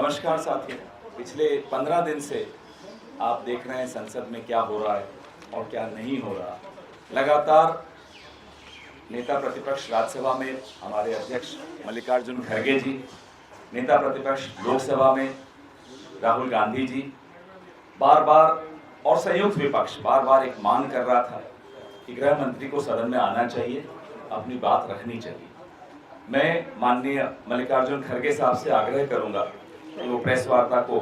नमस्कार साथियों। पिछले 15 दिन से आप देख रहे हैं संसद में क्या हो रहा है और क्या नहीं हो रहा। लगातार नेता प्रतिपक्ष राज्यसभा में हमारे अध्यक्ष मल्लिकार्जुन खड़गे जी, नेता प्रतिपक्ष लोकसभा में राहुल गांधी जी बार बार और संयुक्त विपक्ष बार बार एक मांग कर रहा था कि गृह मंत्री को सदन में आना चाहिए, अपनी बात रखनी चाहिए। मैं माननीय मल्लिकार्जुन खड़गे साहब से आग्रह करूंगा कि वो प्रेस वार्ता को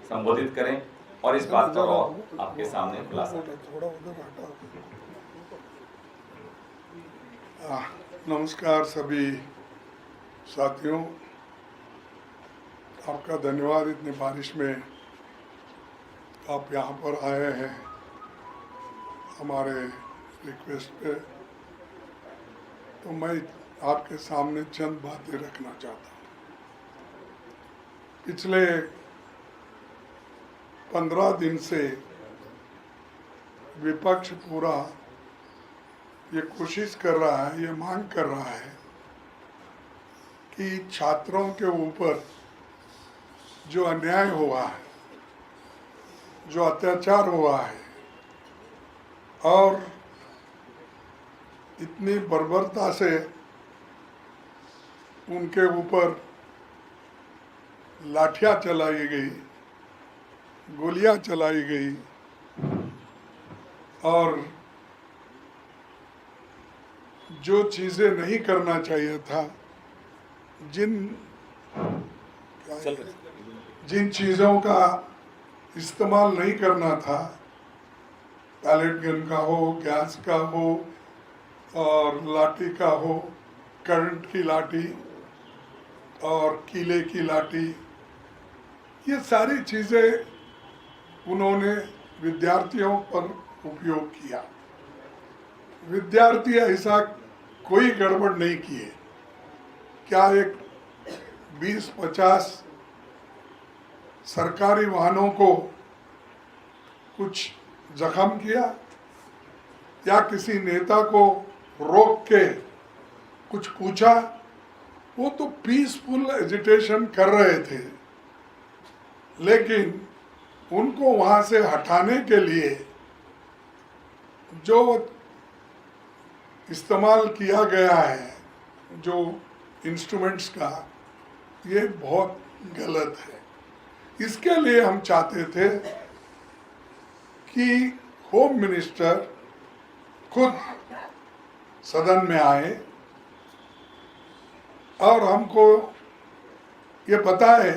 संबोधित करें और इस बात पर और आपके सामने खुलासा करें। नमस्कार सभी साथियों, आपका धन्यवाद। इतनी बारिश में आप यहाँ पर आए हैं हमारे रिक्वेस्ट पे, तो मैं आपके सामने चंद बातें रखना चाहता हूँ। पिछले 15 दिन से विपक्ष पूरा ये कोशिश कर रहा है, ये मांग कर रहा है कि छात्रों के ऊपर जो अन्याय हुआ है, जो अत्याचार हुआ है और इतनी बर्बरता से उनके ऊपर लाठियां चलाई गई, गोलियां चलाई गई और जो चीज़ें नहीं करना चाहिए था, जिन चीज़ों का इस्तेमाल नहीं करना था, पैलेट गन का हो, गैस का हो और लाठी का हो, करंट की लाठी और कीले की लाठी, ये सारी चीज़ें उन्होंने विद्यार्थियों पर उपयोग किया। विद्यार्थी ऐसा कोई गड़बड़ नहीं किए। क्या एक 20-50 सरकारी वाहनों को कुछ जख्म किया या किसी नेता को रोक के कुछ पूछा? वो तो पीसफुल एजिटेशन कर रहे थे, लेकिन उनको वहाँ से हटाने के लिए जो इस्तेमाल किया गया है, जो इंस्ट्रूमेंट्स का, ये बहुत गलत है। इसके लिए हम चाहते थे कि होम मिनिस्टर खुद सदन में आए और हमको ये बताए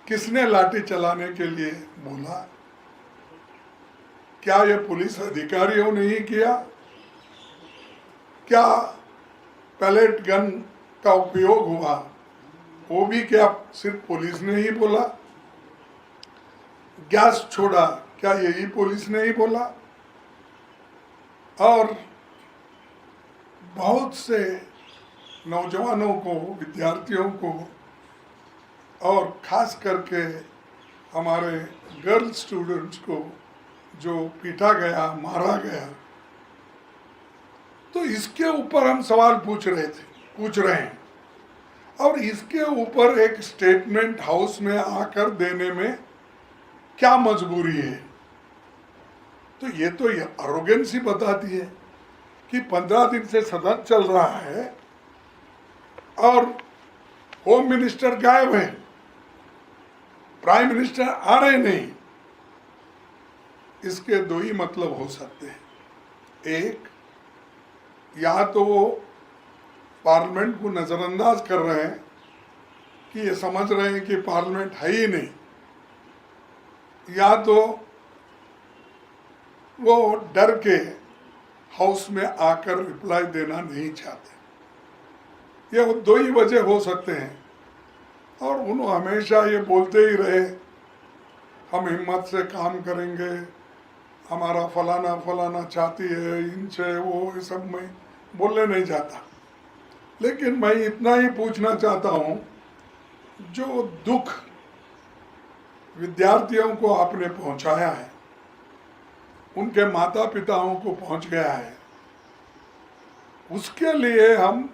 किसने लाठी चलाने के लिए बोला। क्या ये पुलिस अधिकारियों ने ही किया? क्या पैलेट गन का उपयोग हुआ, वो भी क्या सिर्फ पुलिस ने ही बोला? गैस छोड़ा, क्या यही पुलिस ने ही बोला? और बहुत से नौजवानों को, विद्यार्थियों को और खास करके हमारे गर्ल स्टूडेंट्स को जो पीटा गया, मारा गया, तो इसके ऊपर हम सवाल पूछ रहे हैं और इसके ऊपर एक स्टेटमेंट हाउस में आकर देने में क्या मजबूरी है? तो ये अरोगेंसी बताती है कि 15 दिन से सदन चल रहा है और होम मिनिस्टर गायब है, प्राइम मिनिस्टर आ रहे नहीं। इसके दो ही मतलब हो सकते हैं। एक, या तो वो पार्लियामेंट को नज़रअंदाज कर रहे हैं कि ये समझ रहे हैं कि पार्लियामेंट है ही नहीं, या तो वो डर के हाउस में आकर रिप्लाई देना नहीं चाहते। ये दो ही वजह हो सकते हैं। और उन्होंने हमेशा ये बोलते ही रहे, हम हिम्मत से काम करेंगे, हमारा फलाना फलाना चाहती है, इनसे वो, ये सब मैं बोलने नहीं जाता। लेकिन मैं इतना ही पूछना चाहता हूँ, जो दुख विद्यार्थियों को आपने पहुँचाया है, उनके माता पिताओं को पहुँच गया है, उसके लिए हम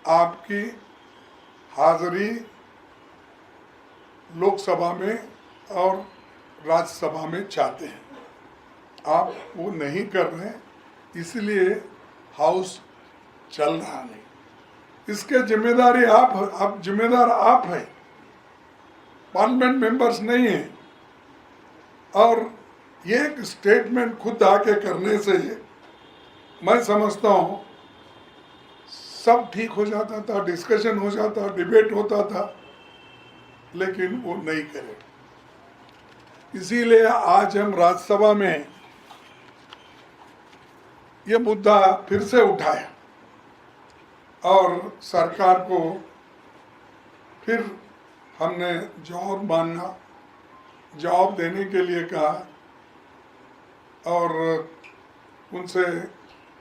आपकी हाजिरी लोकसभा में और राज्यसभा में चाहते हैं। आप वो नहीं कर रहे, इसलिए हाउस चल रहा नहीं। इसके जिम्मेदारी आप जिम्मेदार आप हैं, पार्लियामेंट मेंबर्स नहीं हैं। और ये एक स्टेटमेंट खुद आके करने से मैं समझता हूँ सब ठीक हो जाता था, डिस्कशन हो जाता, डिबेट होता था, लेकिन वो नहीं करे। इसीलिए आज हम राज्यसभा में ये मुद्दा फिर से उठाया और सरकार को फिर हमने जवाब देने के लिए कहा और उनसे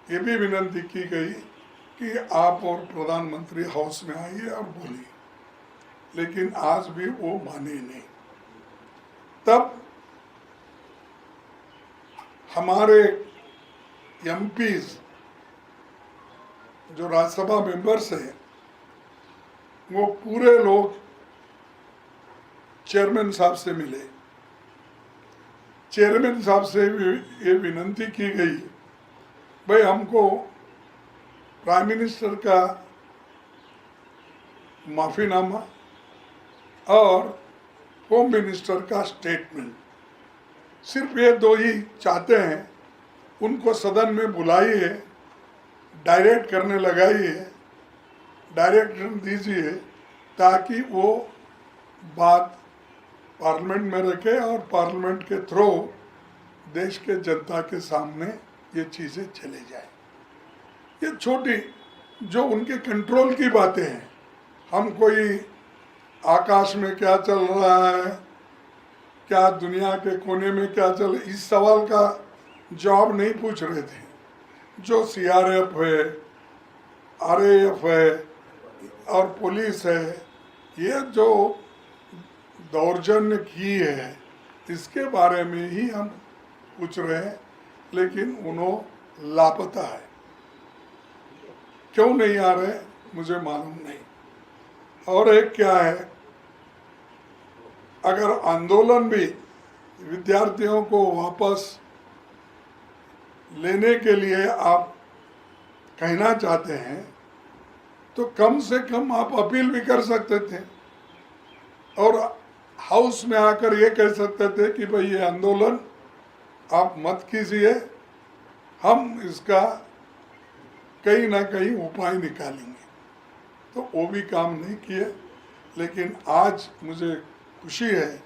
ये भी विनती की गई कि आप और प्रधानमंत्री हाउस में आइए और बोलिए, लेकिन आज भी वो माने नहीं। तब हमारे एमपीज जो राज्यसभा मेंबर्स हैं वो पूरे लोग चेयरमैन साहब से मिले। चेयरमैन साहब से भी ये विनती की गई, भाई हमको प्राइम मिनिस्टर का माफीनामा और होम मिनिस्टर का स्टेटमेंट, सिर्फ ये दो ही चाहते हैं। उनको सदन में बुलाइए, डायरेक्ट करने लगाइए, डायरेक्शन दीजिए ताकि वो बात पार्लियामेंट में रखे और पार्लियामेंट के थ्रू देश के जनता के सामने ये चीज़ें चले जाए। ये छोटी जो उनके कंट्रोल की बातें हैं, हम कोई आकाश में क्या चल रहा है, क्या दुनिया के कोने में क्या चल, इस सवाल का जवाब नहीं पूछ रहे थे। जो सीआरएफ है, आरएएफ है और पुलिस है, ये जो दौर्जन्य की है इसके बारे में ही हम पूछ रहे हैं, लेकिन उन्होंने लापता है। क्यों नहीं आ रहे मुझे मालूम नहीं। और एक क्या है, अगर आंदोलन भी विद्यार्थियों को वापस लेने के लिए आप कहना चाहते हैं तो कम से कम आप अपील भी कर सकते थे और हाउस में आकर ये कह सकते थे कि भाई ये आंदोलन आप मत कीजिए, हम इसका कहीं ना कहीं उपाय निकालेंगे। तो वो भी काम नहीं किए। लेकिन आज मुझे खुशी है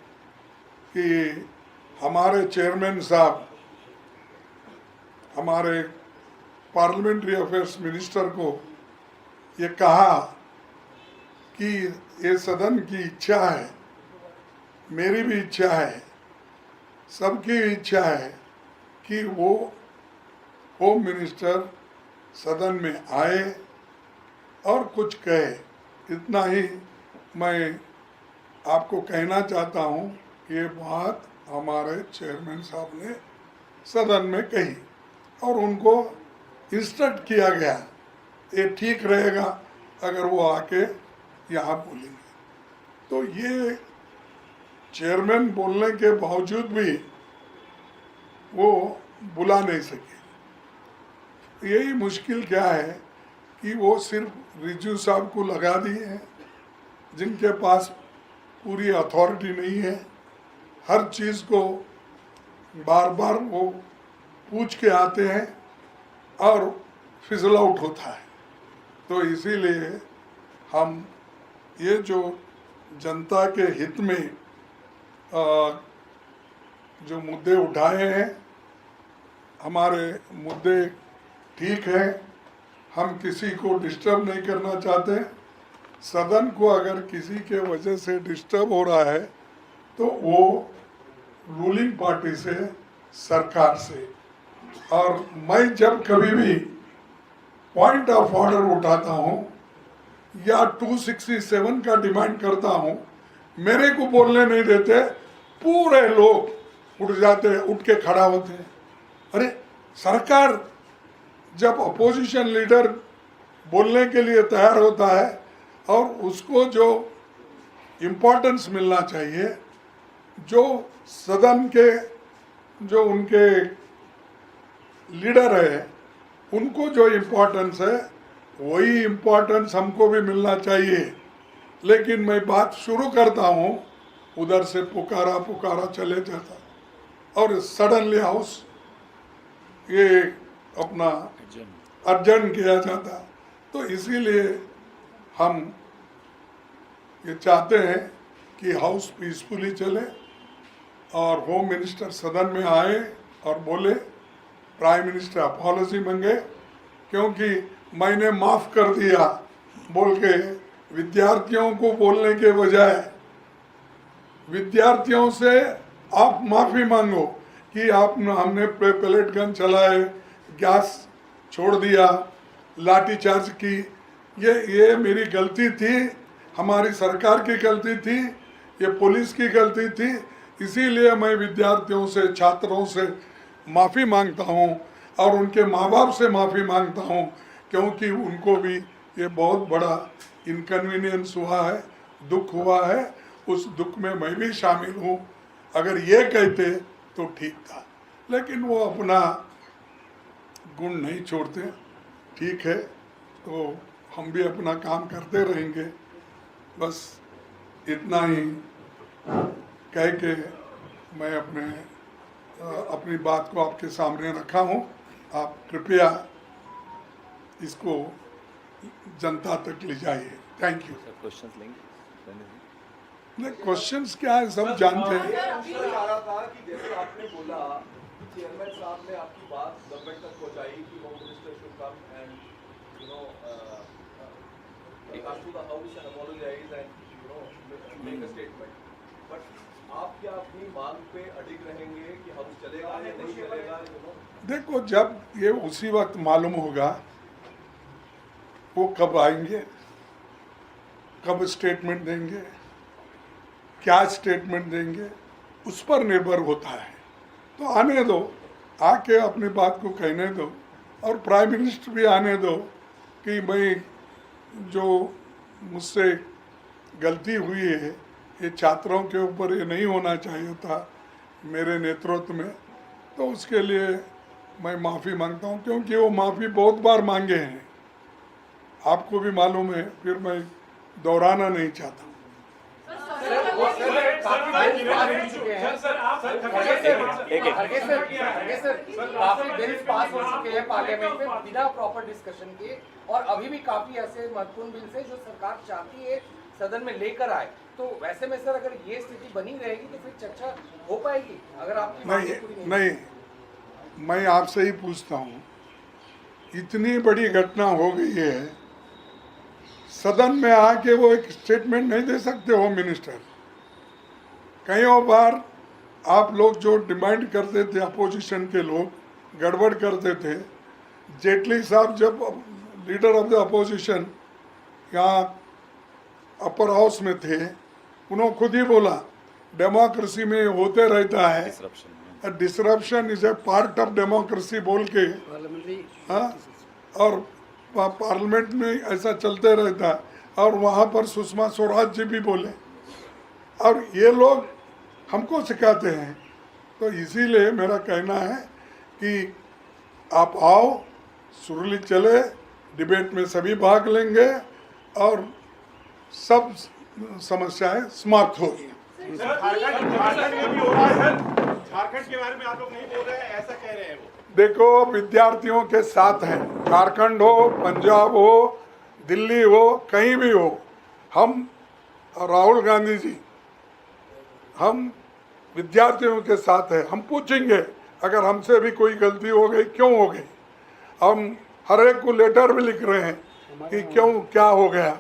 कि हमारे चेयरमैन साहब हमारे पार्लियामेंट्री अफेयर्स मिनिस्टर को ये कहा कि ये सदन की इच्छा है, मेरी भी इच्छा है, सबकी इच्छा है कि वो होम मिनिस्टर सदन में आए और कुछ कहे। इतना ही मैं आपको कहना चाहता हूँ। ये बात हमारे चेयरमैन साहब ने सदन में कही और उनको इंस्ट्रक्ट किया गया, ये ठीक रहेगा अगर वो आके यहाँ बोलेंगे। तो ये चेयरमैन बोलने के बावजूद भी वो बुला नहीं सके। यही मुश्किल क्या है कि वो सिर्फ रिजू साहब को लगा दिए हैं, जिनके पास पूरी अथॉरिटी नहीं है। हर चीज़ को बार बार वो पूछ के आते हैं और फिजल आउट होता है। तो इसीलिए हम ये जो जनता के हित में जो मुद्दे उठाए हैं, हमारे मुद्दे ठीक हैं। हम किसी को डिस्टर्ब नहीं करना चाहते। सदन को अगर किसी के वजह से डिस्टर्ब हो रहा है तो वो रूलिंग पार्टी से, सरकार से। और मैं जब कभी भी पॉइंट ऑफ ऑर्डर उठाता हूँ या 267 का डिमांड करता हूँ, मेरे को बोलने नहीं देते, पूरे लोग उठ जाते, उठ के खड़ा होते हैं। अरे सरकार जब अपोजिशन लीडर बोलने के लिए तैयार होता है और उसको जो इम्पोर्टेंस मिलना चाहिए। जो सदन के जो उनके लीडर है उनको जो इम्पोर्टेंस है वही इम्पोर्टेंस हमको भी मिलना चाहिए। लेकिन मैं बात शुरू करता हूँ, उधर से पुकारा पुकारा चले जाता और सडनली हाउस ये अपना अर्जन किया जाता। तो इसीलिए हम ये चाहते हैं कि हाउस पीसफुली चले और होम मिनिस्टर सदन में आए और बोले, प्राइम मिनिस्टर अपॉलॉजी मांगे क्योंकि मैंने माफ़ कर दिया बोल के विद्यार्थियों को बोलने के बजाय विद्यार्थियों से आप माफ़ी मांगो कि आप हमने पेलेट गन चलाए, गैस छोड़ दिया, लाठीचार्ज की, ये मेरी गलती थी, हमारी सरकार की गलती थी, ये पुलिस की गलती थी। इसीलिए मैं विद्यार्थियों से, छात्रों से माफ़ी मांगता हूँ और उनके माँ बाप से माफ़ी मांगता हूँ क्योंकि उनको भी ये बहुत बड़ा इनकन्वीनियंस हुआ है, दुख हुआ है। उस दुख में मैं भी शामिल हूँ। अगर ये कहते तो ठीक था, लेकिन वो अपना गुण नहीं छोड़ते। ठीक है, तो हम भी अपना काम करते रहेंगे। बस इतना ही कह के मैं अपनी बात को आपके सामने रखा हूँ। आप कृपया इसको जनता तक ले जाइए। Thank you. क्वेश्चंस लेंगे? नहीं, क्वेश्चंस क्या है सब जानते हैं। चाह रहा था कि जैसे आपने बोला चेयरमैन साहब ने आपकी बात गवर्नमेंट तक पहुंचाई कि home minister should come and come to the house and apologize and make a statement. But आप क्या अपनी मांग पे अडिग रहेंगे कि हाउस चलेगा या नहीं चलेगा? देखो, जब ये उसी वक्त मालूम होगा वो कब आएंगे, कब स्टेटमेंट देंगे, क्या स्टेटमेंट देंगे, उस पर निर्भर होता है। तो आने दो, आके अपनी बात को कहने दो और प्राइम मिनिस्टर भी आने दो कि भाई जो मुझसे गलती हुई है, ये छात्रों के ऊपर ये नहीं होना चाहिए था मेरे नेतृत्व में, तो उसके लिए मैं माफ़ी मांगता हूँ क्योंकि वो माफ़ी बहुत बार मांगे हैं, आपको भी मालूम है, फिर मैं दोहराना नहीं चाहता। काफी बिल्स पास हो चुके हैं पार्लियामेंट में बिना प्रॉपर डिस्कशन के, और अभी भी काफी ऐसे महत्वपूर्ण बिल्स हैं जो सरकार चाहती है सदन में लेकर आए। तो वैसे में सर, अगर ये स्थिति बनी रहेगी तो फिर चर्चा हो पाएगी? अगर आपकी मांगें पूरी नहीं, मैं आपसे ही पूछता हूँ, इतनी बड़ी घटना हो गई है, सदन में आके वो एक स्टेटमेंट नहीं दे सकते होम मिनिस्टर? कई बार आप लोग जो डिमांड करते थे, अपोजिशन के लोग गड़बड़ करते थे, जेटली साहब जब लीडर ऑफ द अपोजिशन यहाँ अपर हाउस में थे, उन्होंने खुद ही बोला डेमोक्रेसी में होते रहता है, disruption is a part of democracy बोल के, हाँ, और पार्लियामेंट में ऐसा चलते रहता है। और वहाँ पर सुषमा स्वराज जी भी बोले और ये लोग हमको सिखाते हैं। तो इसीलिए मेरा कहना है कि आप आओ, सुरली चले, डिबेट में सभी भाग लेंगे और सब समस्याएं समाप्त होगी। झारखंड के बारे में आप लोग नहीं बोल रहे हैं, ऐसा कह रहे हैं वो। देखो, विद्यार्थियों के साथ हैं, झारखंड हो, पंजाब हो, दिल्ली हो, कहीं भी हो, हम राहुल गांधी जी, हम विद्यार्थियों के साथ हैं। हम पूछेंगे अगर हमसे भी कोई गलती हो गई, क्यों हो गई। हम हर एक को लेटर भी लिख रहे हैं कि क्यों, क्या हो गया।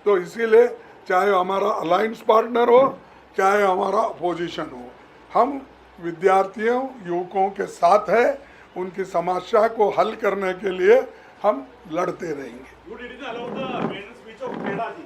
तो इसीलिए चाहे हमारा अलायंस पार्टनर हो, चाहे हमारा अपोजिशन हो, हम विद्यार्थियों, युवकों के साथ हैं। उनकी समस्या को हल करने के लिए हम लड़ते रहेंगे। You didn't allow the maiden speech of Kheda ji.